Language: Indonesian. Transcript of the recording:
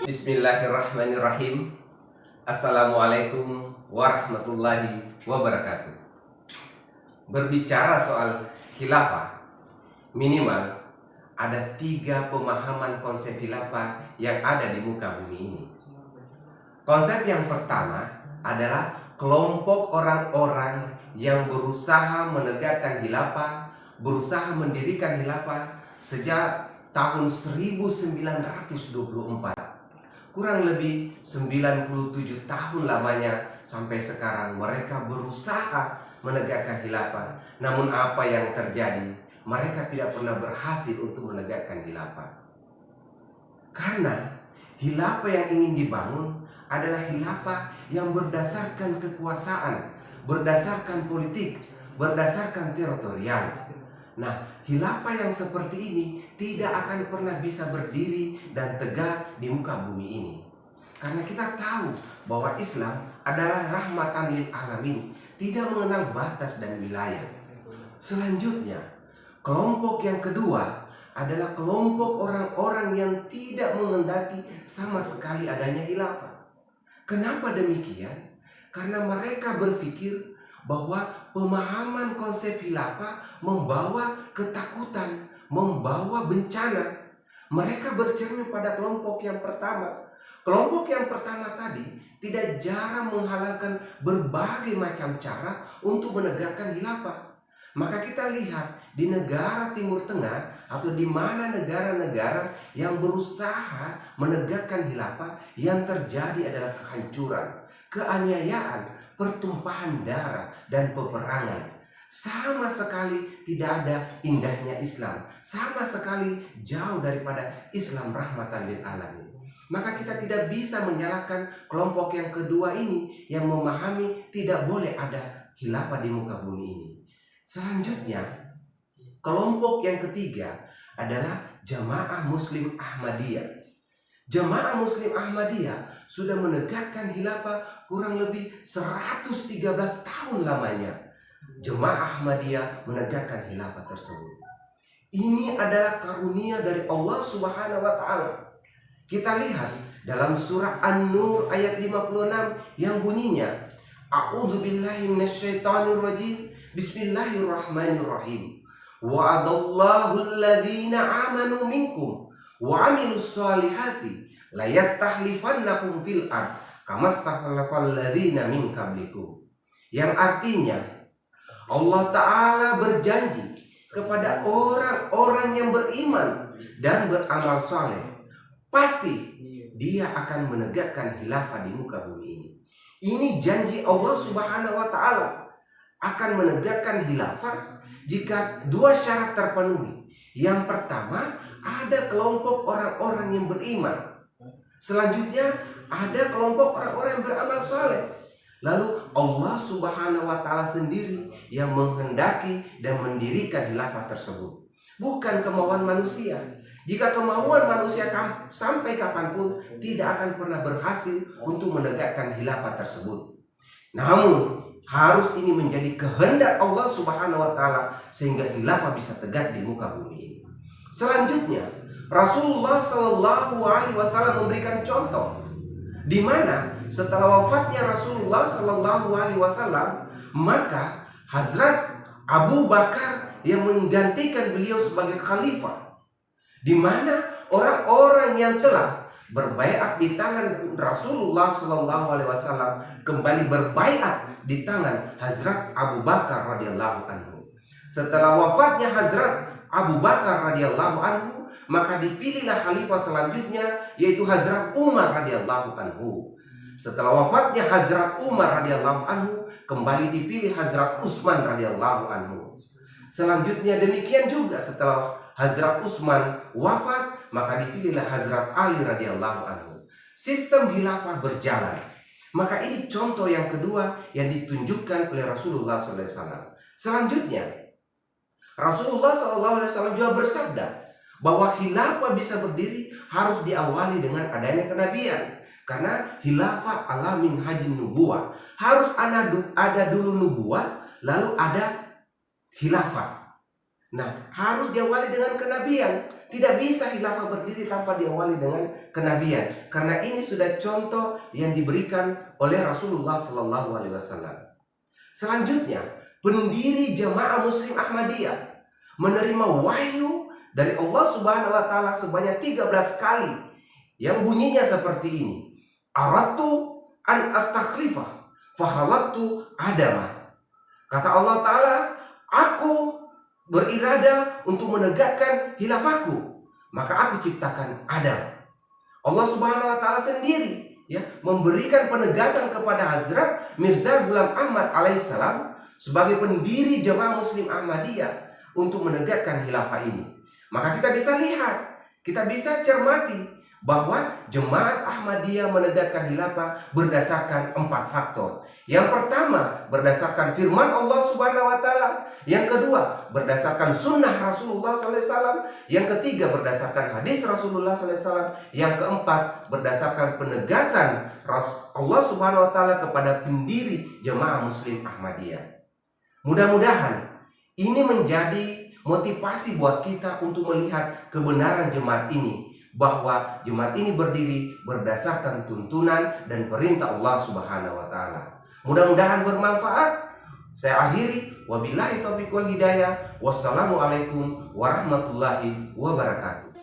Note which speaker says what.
Speaker 1: Bismillahirrahmanirrahim. Assalamualaikum warahmatullahi wabarakatuh. Berbicara soal khilafah, minimal ada 3 pemahaman konsep khilafah yang ada di muka bumi ini. Konsep yang pertama adalah kelompok orang-orang yang berusaha menegakkan khilafah, berusaha mendirikan khilafah sejak tahun 1924. Kurang lebih 97 tahun lamanya sampai sekarang mereka berusaha menegakkan khilafah. Namun apa yang terjadi? Mereka tidak pernah berhasil untuk menegakkan khilafah. Karena khilafah yang ingin dibangun adalah khilafah yang berdasarkan kekuasaan, berdasarkan politik, berdasarkan teritorial. Nah, khilafah yang seperti ini tidak akan pernah bisa berdiri dan tegak di muka bumi ini. Karena kita tahu bahwa Islam adalah rahmatan lil alamin, tidak mengenal batas dan wilayah. Selanjutnya, kelompok yang kedua adalah kelompok orang-orang yang tidak menghendaki sama sekali adanya khilafah. Kenapa demikian? Karena mereka berpikir bahwa pemahaman konsep khilafah membawa ketakutan, membawa bencana. Mereka bercermin pada kelompok yang pertama. Kelompok yang pertama tadi tidak jarang menghalalkan berbagai macam cara untuk menegakkan khilafah. Maka kita lihat di negara Timur Tengah atau di mana negara-negara yang berusaha menegakkan khilafah, yang terjadi adalah kehancuran, keaniayaan, pertumpahan darah dan peperangan. Sama sekali tidak ada indahnya Islam, sama sekali jauh daripada Islam rahmatan lil alamin. Maka kita tidak bisa menyalahkan kelompok yang kedua ini yang memahami tidak boleh ada khilafah di muka bumi ini. Selanjutnya, kelompok yang ketiga adalah Jamaah Muslim Ahmadiyah. Jamaah Muslim Ahmadiyah sudah menegakkan khilafah kurang lebih 113 tahun lamanya. Jamaah Ahmadiyah menegakkan khilafah tersebut. Ini adalah karunia dari Allah Subhanahu wa taala. Kita lihat dalam surah An-Nur ayat 56 yang bunyinya, A'udzubillahi minasyaitonirrajim. Bismillahirrahmanirrahim. Wa'adallahu alladhina amanu minkum wa amilus solihati la yastahlifannahum fil ard kama stakhlafal ladzina min qablikum. Yang artinya Allah Ta'ala berjanji kepada orang-orang yang beriman dan beramal soleh, pasti dia akan menegakkan khilafah di muka bumi ini. Ini janji Allah Subhanahu wa Ta'ala, akan menegakkan khilafah jika 2 syarat terpenuhi. Yang pertama, ada kelompok orang-orang yang beriman. Selanjutnya, ada kelompok orang-orang yang beramal soleh. Lalu Allah Subhanahu wa Ta'ala sendiri yang menghendaki dan mendirikan khilafah tersebut, bukan kemauan manusia. Jika kemauan manusia sampai kapanpun tidak akan pernah berhasil untuk menegakkan khilafah tersebut. Namun harus ini menjadi kehendak Allah Subhanahu wa Ta'ala sehingga khilafah bisa tegak di muka bumi ini. Selanjutnya, Rasulullah Shallallahu Alaihi Wasallam memberikan contoh di mana setelah wafatnya Rasulullah Shallallahu Alaihi Wasallam, maka Hazrat Abu Bakar yang menggantikan beliau sebagai khalifah, di mana orang-orang yang telah berbaiat di tangan Rasulullah Shallallahu Alaihi Wasallam kembali berbaiat di tangan Hazrat Abu Bakar radhiyallahu anhu. Setelah wafatnya Hazrat Abu Bakar radhiyallahu anhu, maka dipilihlah khalifah selanjutnya, yaitu Hazrat Umar radhiyallahu anhu. Setelah wafatnya Hazrat Umar radhiyallahu anhu, kembali dipilih Hazrat Utsman radhiyallahu anhu. Selanjutnya demikian juga setelah Hazrat Utsman wafat, maka dipilihlah Hazrat Ali radhiyallahu anhu. Sistem khilafah berjalan. Maka ini contoh yang kedua yang ditunjukkan oleh Rasulullah SAW. Selanjutnya, Rasulullah SAW juga bersabda bahwa khilafah bisa berdiri harus diawali dengan adanya kenabian. Karena khilafah ala minhajin nubuwah, harus ada dulu nubuwah, lalu ada khilafah. Nah, harus diawali dengan kenabian. Tidak bisa khilafah berdiri tanpa diawali dengan kenabian. Karena ini sudah contoh yang diberikan oleh Rasulullah Sallallahu Alaihi Wasallam. Selanjutnya, pendiri Jamaah Muslim Ahmadiyah menerima wahyu dari Allah Subhanahu Wa Taala sebanyak 13 kali, yang bunyinya seperti ini: Aratu an astakhlifah fahalaktu Adamah. Kata Allah Ta'ala, aku berirada untuk menegakkan khilafahku, maka aku ciptakan Adam. Allah Subhanahu Wa Ta'ala sendiri memberikan penegasan kepada Hazrat Mirza Ghulam Ahmad alaihissalam sebagai pendiri Jamaah Muslim Ahmadiyah untuk menegakkan khilafah ini. Maka kita bisa lihat, kita bisa cermati bahwa Jemaat Ahmadiyah menegakkan khilafah berdasarkan 4 faktor. Yang pertama, berdasarkan firman Allah Subhanahu Wa Taala. Yang kedua, berdasarkan sunnah Rasulullah SAW. Yang ketiga, berdasarkan hadis Rasulullah SAW. Yang keempat, berdasarkan penegasan Allah Subhanahu Wa Taala kepada pendiri Jemaah Muslim Ahmadiyah. Mudah-mudahan ini menjadi motivasi buat kita untuk melihat kebenaran jemaat ini, bahwa jemaat ini berdiri berdasarkan tuntunan dan perintah Allah Subhanahu Wa Taala. Mudah-mudahan bermanfaat. Saya akhiri, wabillahi taufiq wal hidayah. Wassalamualaikum warahmatullahi wabarakatuh.